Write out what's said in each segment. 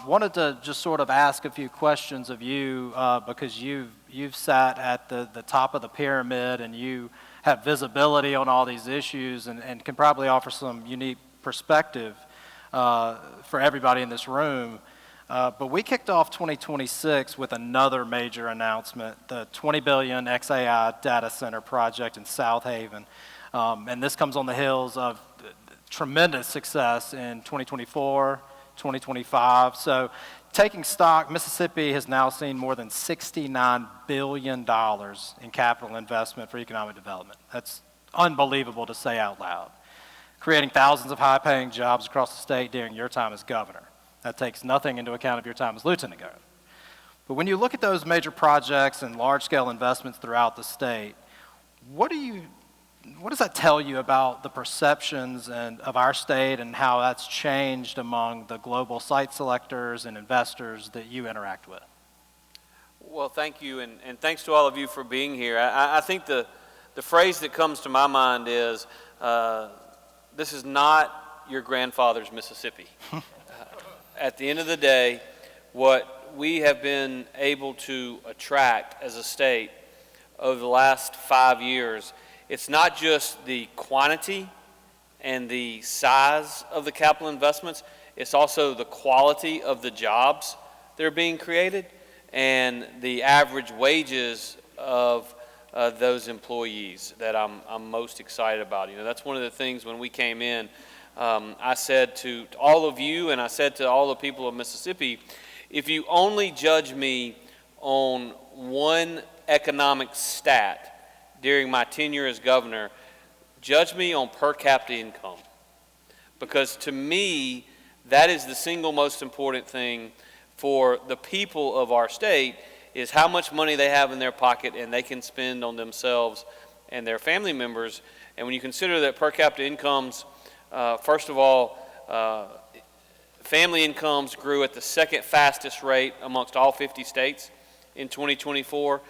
Wanted to just sort of ask a few questions of you because you've sat at the top of the pyramid and you have visibility on all these issues and can probably offer some unique perspective for everybody in this room. But we kicked off 2026 with another major announcement, the $20 billion XAI data center project in South Haven. And this comes on the heels of tremendous success in 2024, 2025. So taking stock, Mississippi has now seen more than $69 billion in capital investment for economic development. That's unbelievable to say out loud. Creating thousands of high-paying jobs across the state during your time as governor. That takes nothing into account of your time as lieutenant governor. But when you look at those major projects and large-scale investments throughout the state, what does that tell you about the perceptions of our state and how that's changed among the global site selectors and investors that you interact with? Well, thank you, and thanks to all of you for being here. I think the phrase that comes to my mind is, this is not your grandfather's Mississippi. At the end of the day, what we have been able to attract as a state over the last 5 years, it's not just the quantity and the size of the capital investments, it's also the quality of the jobs that are being created and the average wages of those employees that I'm most excited about. You know, that's one of the things when we came in, I said to all of you and I said to all the people of Mississippi, if you only judge me on one economic stat during my tenure as governor, judge me on per capita income. Because to me, that is the single most important thing for the people of our state, is how much money they have in their pocket and they can spend on themselves and their family members. And when you consider that per capita incomes, first of all, family incomes grew at the second fastest rate amongst all 50 states in 2024.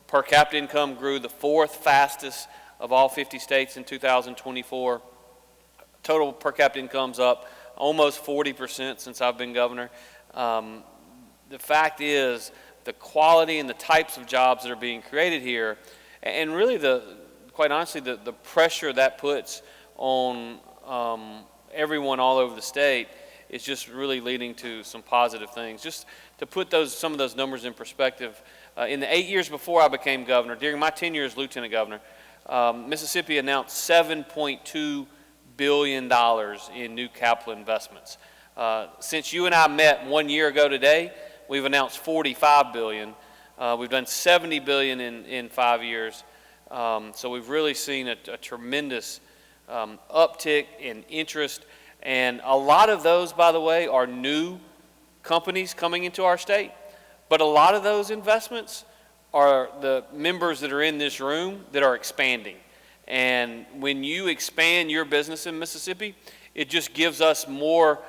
Per capita income grew the fourth fastest of all 50 states in 2024. Total per capita income's up almost 40% since I've been governor. The fact is, the quality and the types of jobs that are being created here, and really quite honestly, the pressure that puts on everyone all over the state is just really leading to some positive things. Just to put some of those numbers in perspective, in the 8 years before I became governor, during my tenure as lieutenant governor, Mississippi announced $7.2 billion in new capital investments. Since you and I met 1 year ago today, we've announced $45 billion. We've done $70 billion in 5 years. So we've really seen a tremendous uptick in interest. And a lot of those, by the way, are new companies coming into our state. But a lot of those investments are the members that are in this room that are expanding. And when you expand your business in Mississippi, it just gives us more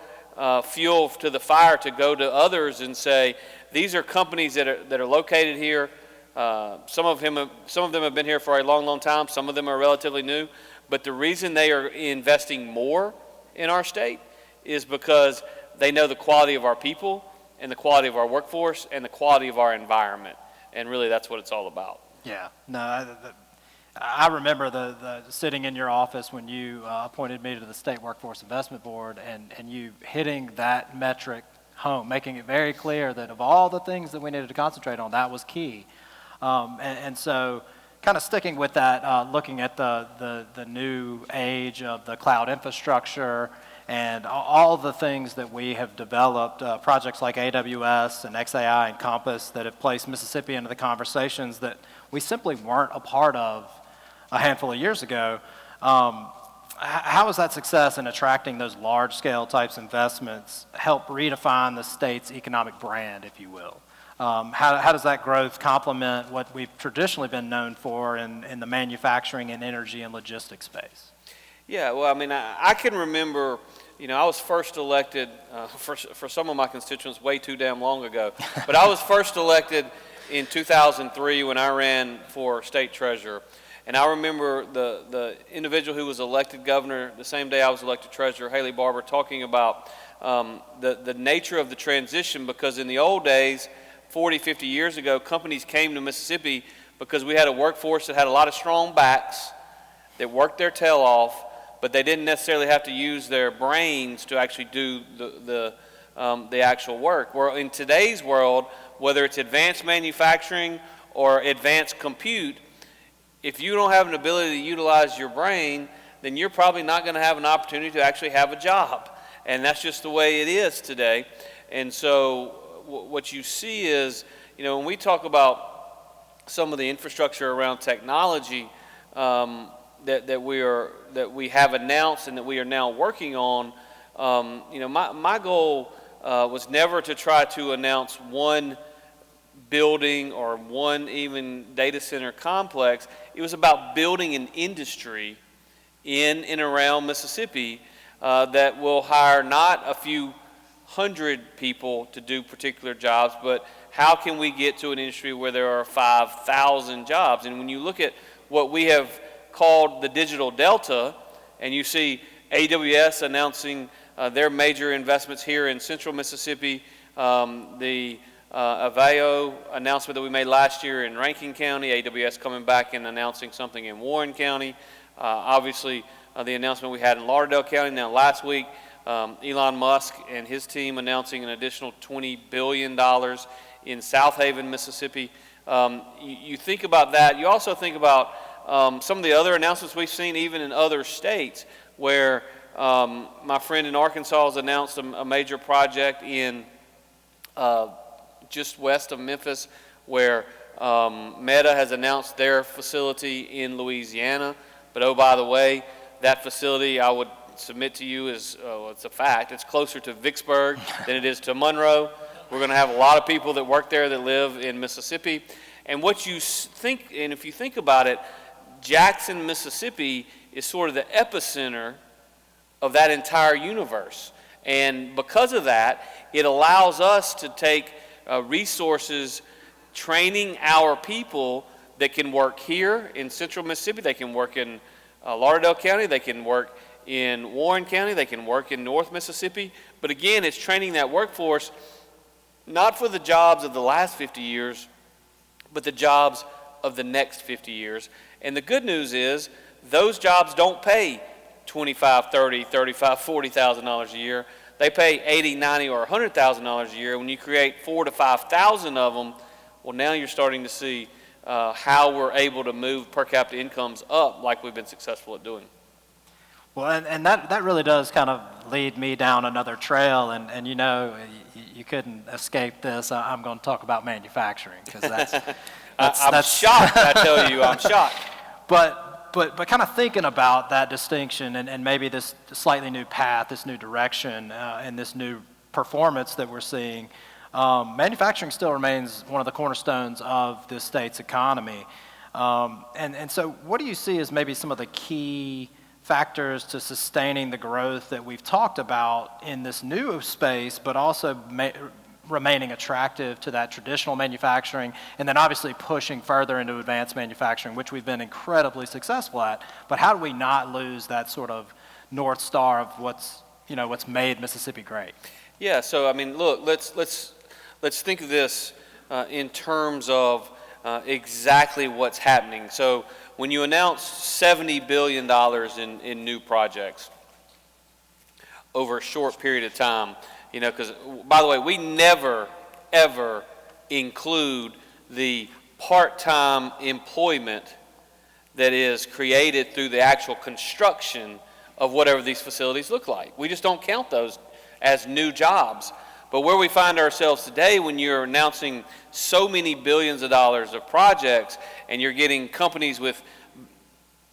fuel to the fire to go to others and say, these are companies that are located here. Some of them have been here for a long, long time. Some of them are relatively new. But the reason they are investing more in our state is because they know the quality of our people and the quality of our workforce and the quality of our environment. And really, that's what it's all about. Yeah. No, I remember the sitting in your office when you appointed me to the State Workforce Investment Board and you hitting that metric home, making it very clear that of all the things that we needed to concentrate on, that was key. And so kind of sticking with that, looking at the new age of the cloud infrastructure and all the things that we have developed, projects like AWS and XAI and Compass that have placed Mississippi into the conversations that we simply weren't a part of a handful of years ago. How has that success in attracting those large-scale types investments help redefine the state's economic brand, if you will? How does that growth complement what we've traditionally been known for in the manufacturing and energy and logistics space? Yeah, well, I mean, I can remember, you know, I was first elected, for some of my constituents way too damn long ago, but I was first elected in 2003 when I ran for state treasurer. And I remember the individual who was elected governor the same day I was elected treasurer, Haley Barber, talking about the nature of the transition, because in the old days, 40, 50 years ago, companies came to Mississippi because we had a workforce that had a lot of strong backs that worked their tail off, but they didn't necessarily have to use their brains to actually do the actual work. Where in today's world, whether it's advanced manufacturing or advanced compute, if you don't have an ability to utilize your brain, then you're probably not going to have an opportunity to actually have a job. And that's just the way it is today. And so what you see is, when we talk about some of the infrastructure around technology that we have announced and that we are now working on, my goal was never to try to announce one building or one even data center complex. It was about building an industry in and around Mississippi that will hire not a few hundred people to do particular jobs, but how can we get to an industry where there are 5,000 jobs? And when you look at what we have called the Digital Delta, and you see AWS announcing their major investments here in central Mississippi, the Aveo announcement that we made last year in Rankin County, AWS coming back and announcing something in Warren County, obviously the announcement we had in Lauderdale County. Now last week, Elon Musk and his team announcing an additional $20 billion in Southaven, Mississippi. You think about that. You also think about some of the other announcements we've seen even in other states, where my friend in Arkansas has announced a major project in just west of Memphis, where Meta has announced their facility in Louisiana. But oh, by the way, that facility, I would submit to you, is it's a fact. It's closer to Vicksburg than it is to Monroe. We're going to have a lot of people that work there that live in Mississippi. And what you think, and if you think about it, Jackson, Mississippi is sort of the epicenter of that entire universe. And because of that, it allows us to take resources, training our people that can work here in central Mississippi, they can work in Lauderdale County, they can work in Warren County, they can work in North Mississippi. But again, it's training that workforce not for the jobs of the last 50 years, but the jobs of the next 50 years. And the good news is those jobs don't pay $25,000, $30,000, $35,000, $40,000 a year. They pay $80,000, $90,000, or $100,000 a year. When you create 4,000 to 5,000 of them, well, now you're starting to see how we're able to move per capita incomes up like we've been successful at doing. Well, and that really does kind of lead me down another trail, and you couldn't escape this. I'm going to talk about manufacturing, because I'm shocked, I tell you, I'm shocked. But kind of thinking about that distinction and maybe this slightly new path, this new direction, and this new performance that we're seeing, manufacturing still remains one of the cornerstones of this state's economy. And so what do you see as maybe some of the key factors to sustaining the growth that we've talked about in this new space, but also remaining attractive to that traditional manufacturing, and then obviously pushing further into advanced manufacturing, which we've been incredibly successful at? But how do we not lose that sort of North Star of what's made Mississippi great? Yeah, so I mean, look, let's think of this in terms of exactly what's happening. So when you announce $70 billion in new projects over a short period of time, because, by the way, we never, ever include the part-time employment that is created through the actual construction of whatever these facilities look like. We just don't count those as new jobs. But where we find ourselves today, when you're announcing so many billions of dollars of projects and you're getting companies with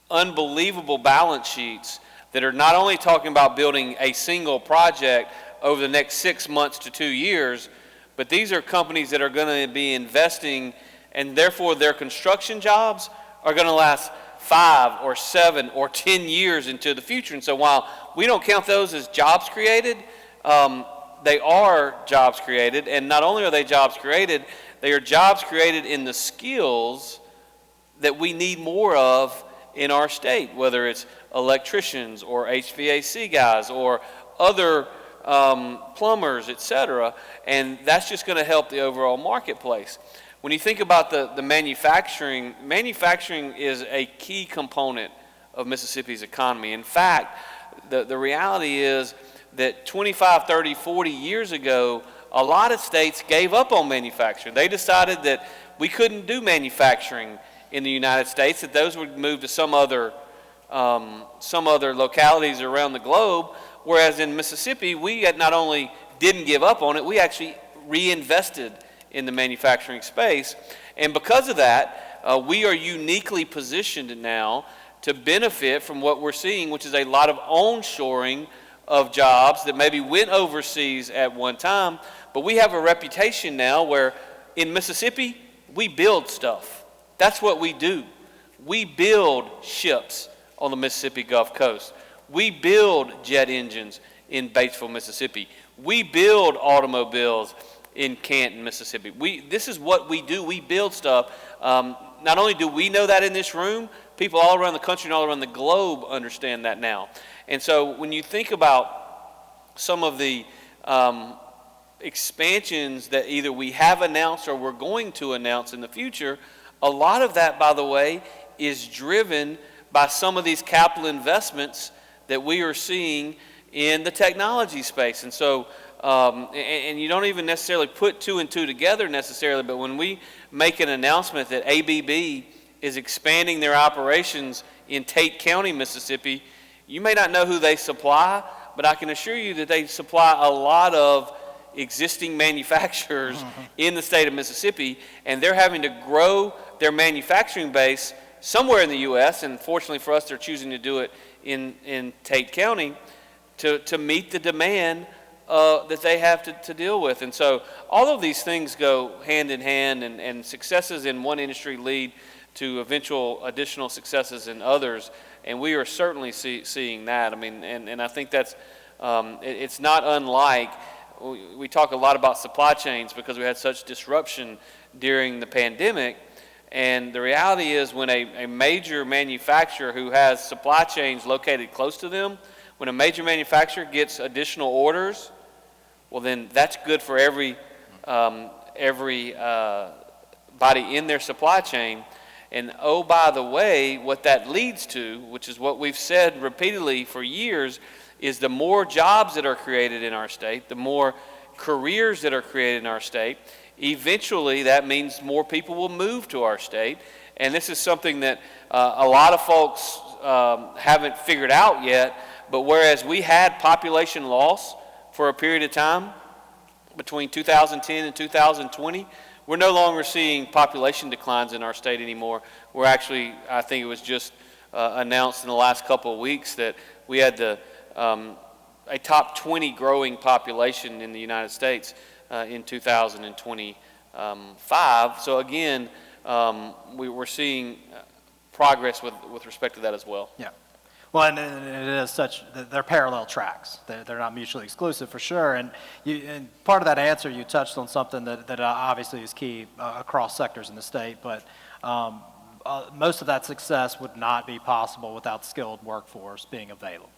unbelievable balance sheets that are not only talking about building a single project over the next 6 months to 2 years, but these are companies that are going to be investing, and therefore their construction jobs are going to last 5 or 7 or 10 years into the future. And so while we don't count those as jobs created, they are jobs created. And not only are they jobs created, they are jobs created in the skills that we need more of in our state, whether it's electricians or HVAC guys or other plumbers, etc. And that's just going to help the overall marketplace. When you think about the manufacturing is a key component of Mississippi's economy. In fact, the reality is that 25, 30, 40 years ago, a lot of states gave up on manufacturing. They decided that we couldn't do manufacturing in the United States, that those would move to some other localities around the globe, whereas in Mississippi, we had not only didn't give up on it, we actually reinvested in the manufacturing space. And because of that, we are uniquely positioned now to benefit from what we're seeing, which is a lot of onshoring of jobs that maybe went overseas at one time. But we have a reputation now where in Mississippi, we build stuff. That's what we do. We build ships on the Mississippi Gulf Coast. We build jet engines in Batesville, Mississippi. We build automobiles in Canton, Mississippi. This is what we do. We build stuff. Not only do we know that in this room, people all around the country and all around the globe understand that now. And so when you think about some of the expansions that either we have announced or we're going to announce in the future, a lot of that, by the way, is driven by some of these capital investments that we are seeing in the technology space. And so, and you don't even necessarily put two and two together necessarily, but when we make an announcement that ABB is expanding their operations in Tate County, Mississippi, you may not know who they supply, but I can assure you that they supply a lot of existing manufacturers in the state of Mississippi, and they're having to grow their manufacturing base somewhere in the U.S., and fortunately for us, they're choosing to do it in Tate County to meet the demand that they have to deal with. And so all of these things go hand in hand, and successes in one industry lead to eventual additional successes in others, and we are certainly seeing that. I mean, and I think that's, it's not unlike, we talk a lot about supply chains because we had such disruption during the pandemic, and the reality is when a major manufacturer who has supply chains located close to them, when a major manufacturer gets additional orders, well then that's good for every body in their supply chain. And oh, by the way, what that leads to, which is what we've said repeatedly for years, is the more jobs that are created in our state, the more careers that are created in our state, eventually that means more people will move to our state. And this is something that a lot of folks haven't figured out yet, but whereas we had population loss for a period of time between 2010 and 2020, we're no longer seeing population declines in our state anymore. We're actually, I think it was just announced in the last couple of weeks that we had a top 20 growing population in the United States in 2025. So again, we're seeing progress with respect to that as well. Yeah. Well, and it is such, they're parallel tracks. They're not mutually exclusive for sure. And part of that answer, you touched on something that obviously is key across sectors in the state, but most of that success would not be possible without skilled workforce being available.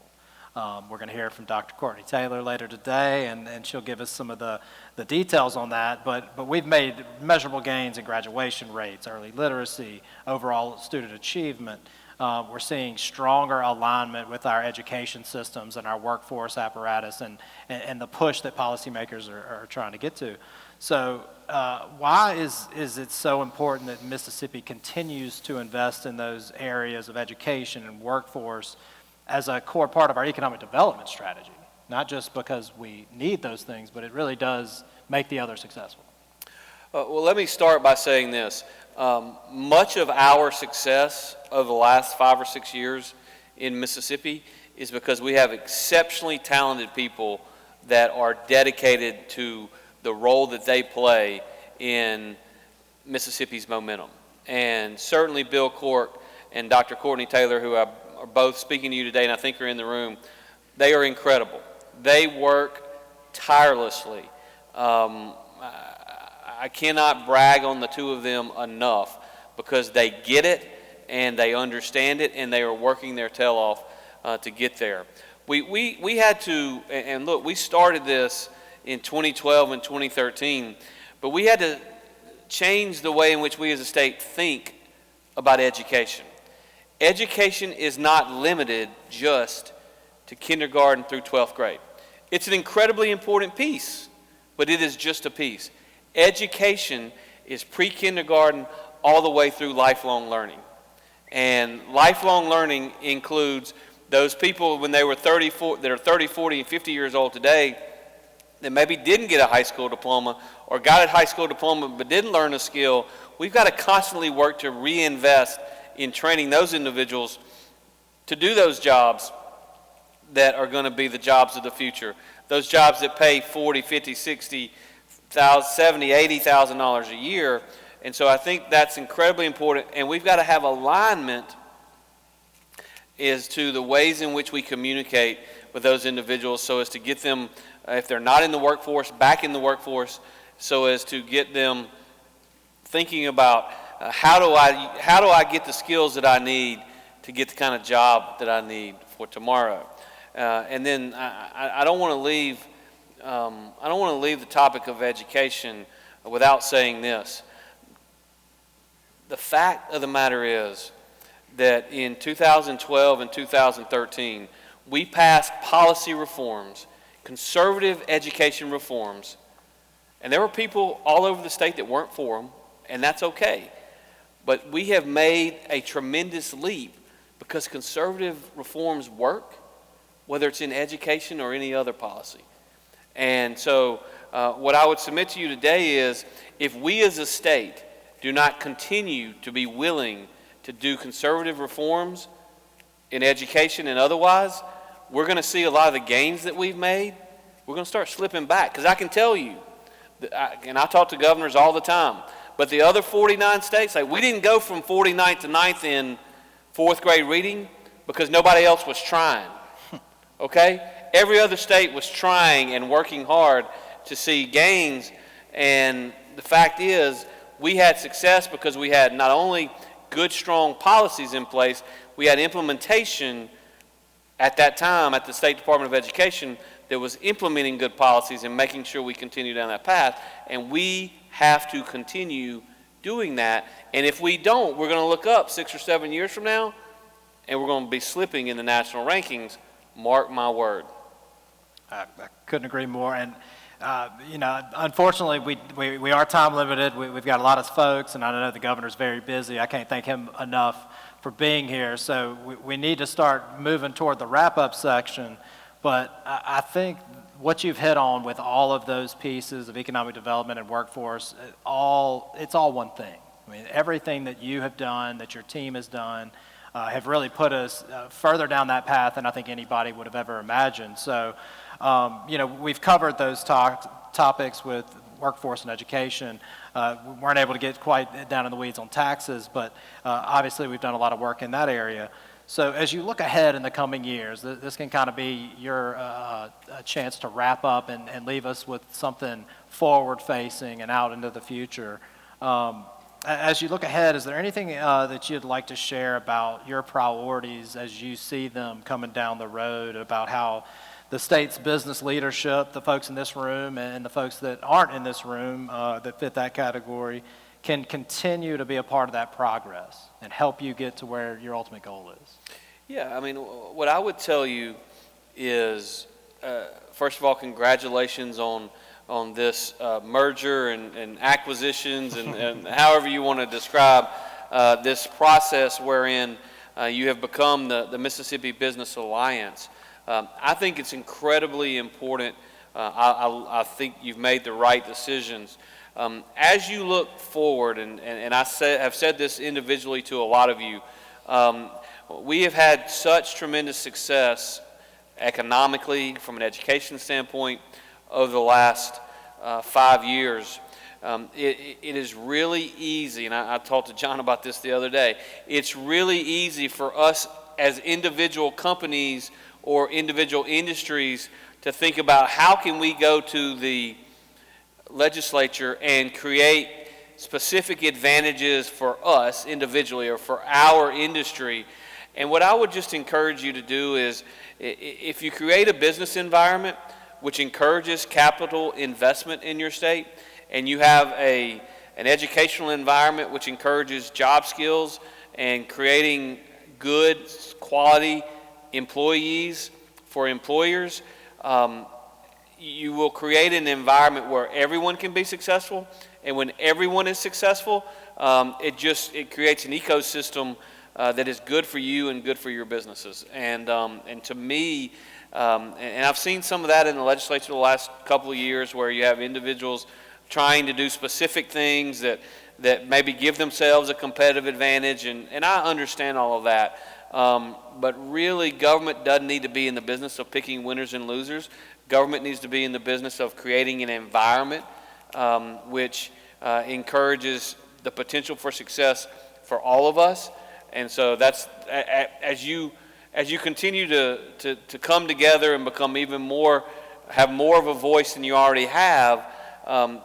We're going to hear from Dr. Courtney Taylor later today, and she'll give us some of the details on that. But we've made measurable gains in graduation rates, early literacy, overall student achievement. We're seeing stronger alignment with our education systems and our workforce apparatus and the push that policymakers are trying to get to. So why is it so important that Mississippi continues to invest in those areas of education and workforce as a core part of our economic development strategy? Not just because we need those things, but it really does make the other successful. Well, let me start by saying this. Much of our success over the last 5 or 6 years in Mississippi is because we have exceptionally talented people that are dedicated to the role that they play in Mississippi's momentum. And certainly Bill Cork and Dr. Courtney Taylor, who are both speaking to you today and I think are in the room, they are incredible. They work tirelessly. I cannot brag on the two of them enough because they get it and they understand it and they are working their tail off to get there. We had to, and look, we started this in 2012 and 2013, but we had to change the way in which we as a state think about education. Education is not limited just to kindergarten through 12th grade. It's an incredibly important piece, but it is just a piece. Education is pre-kindergarten all the way through lifelong learning. And lifelong learning includes those people when they were 30, 40, that are 30, 40, and 50 years old today that maybe didn't get a high school diploma or got a high school diploma but didn't learn a skill. We've got to constantly work to reinvest in training those individuals to do those jobs that are going to be the jobs of the future. Those jobs that pay $40,000, $50,000, $60,000, $70,000, $80,000 a year. And so I think that's incredibly important. And we've got to have alignment as to the ways in which we communicate with those individuals so as to get them, if they're not in the workforce, back in the workforce, so as to get them thinking about how do I get the skills that I need to get the kind of job that I need for tomorrow. And then I don't want to leave the topic of education without saying this. The fact of the matter is that in 2012 and 2013, we passed policy reforms, conservative education reforms, and there were people all over the state that weren't for them, and that's okay. But we have made a tremendous leap because conservative reforms work, whether it's in education or any other policy. And so what I would submit to you today is if we as a state do not continue to be willing to do conservative reforms in education and otherwise, we're going to see a lot of the gains that we've made, we're going to start slipping back. Because I can tell you, and I talk to governors all the time, but the other 49 states, like we didn't go from 49th to 9th in 4th grade reading because nobody else was trying. Okay? Every other state was trying and working hard to see gains, and the fact is we had success because we had not only good, strong policies in place, we had implementation at that time at the State Department of Education that was implementing good policies and making sure we continue down that path, and we have to continue doing that. And if we don't, we're going to look up 6 or 7 years from now, and we're going to be slipping in the national rankings. Mark my word. I couldn't agree more. And, unfortunately, we are time limited. We've got a lot of folks, and I know the governor's very busy. I can't thank him enough for being here. So we need to start moving toward the wrap-up section. But I think what you've hit on with all of those pieces of economic development and workforce, it's all one thing. I mean, everything that you have done, that your team has done, have really put us further down that path than I think anybody would have ever imagined. So, we've covered those topics with workforce and education. We weren't able to get quite down in the weeds on taxes, but obviously we've done a lot of work in that area. So as you look ahead in the coming years, this can kind of be your a chance to wrap up and leave us with something forward-facing and out into the future. As you look ahead, is there anything that you'd like to share about your priorities as you see them coming down the road, about how the state's business leadership, the folks in this room and the folks that aren't in this room that fit that category, can continue to be a part of that progress and help you get to where your ultimate goal is? Yeah, I mean, what I would tell you is, first of all, congratulations on this merger and acquisitions and however you want to describe this process wherein you have become the Mississippi Business Alliance. I think it's incredibly important. I think you've made the right decisions. As you look forward, and have said this individually to a lot of you, we have had such tremendous success economically from an education standpoint over the last 5 years. It is really easy, and I talked to John about this the other day, it's really easy for us as individual companies or individual industries to think about how can we go to the legislature and create specific advantages for us individually or for our industry. And what I would just encourage you to do is, if you create a business environment which encourages capital investment in your state, and you have an educational environment which encourages job skills and creating good quality employees for employers, you will create an environment where everyone can be successful. And when everyone is successful, it creates an ecosystem that is good for you and good for your businesses. And to me, and I've seen some of that in the legislature the last couple of years, where you have individuals trying to do specific things that maybe give themselves a competitive advantage, and I understand all of that. But really, government doesn't need to be in the business of picking winners and losers. Government needs to be in the business of creating an environment which encourages the potential for success for all of us. And so that's, as you continue to come together and become even more, have more of a voice than you already have,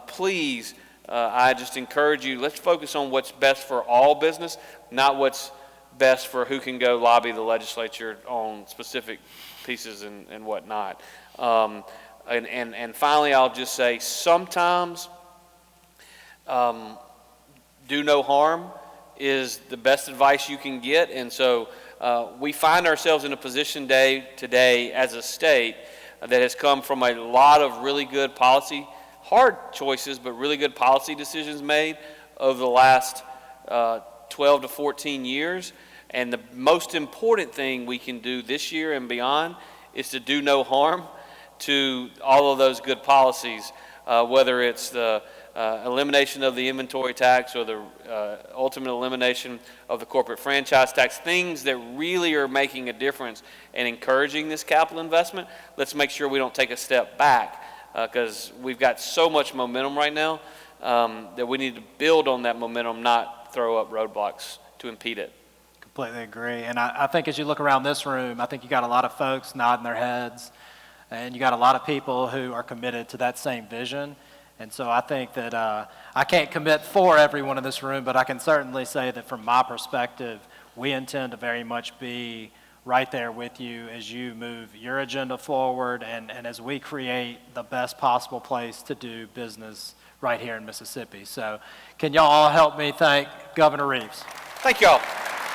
please, I just encourage you, let's focus on what's best for all business, not what's best for who can go lobby the legislature on specific pieces and whatnot. And finally, I'll just say, sometimes do no harm is the best advice you can get. And so we find ourselves in a position today as a state that has come from a lot of really good policy, hard choices, but really good policy decisions made over the last 12 to 14 years. And the most important thing we can do this year and beyond is to do no harm to all of those good policies, whether it's the elimination of the inventory tax or the ultimate elimination of the corporate franchise tax, things that really are making a difference and encouraging this capital investment. Let's make sure we don't take a step back, because we've got so much momentum right now that we need to build on that momentum, not throw up roadblocks to impede it. Completely agree. And I think as you look around this room, I think you got a lot of folks nodding their heads, and you got a lot of people who are committed to that same vision. And so I think that I can't commit for everyone in this room, but I can certainly say that from my perspective, we intend to very much be right there with you as you move your agenda forward and as we create the best possible place to do business right here in Mississippi. So can y'all all help me thank Governor Reeves? Thank y'all.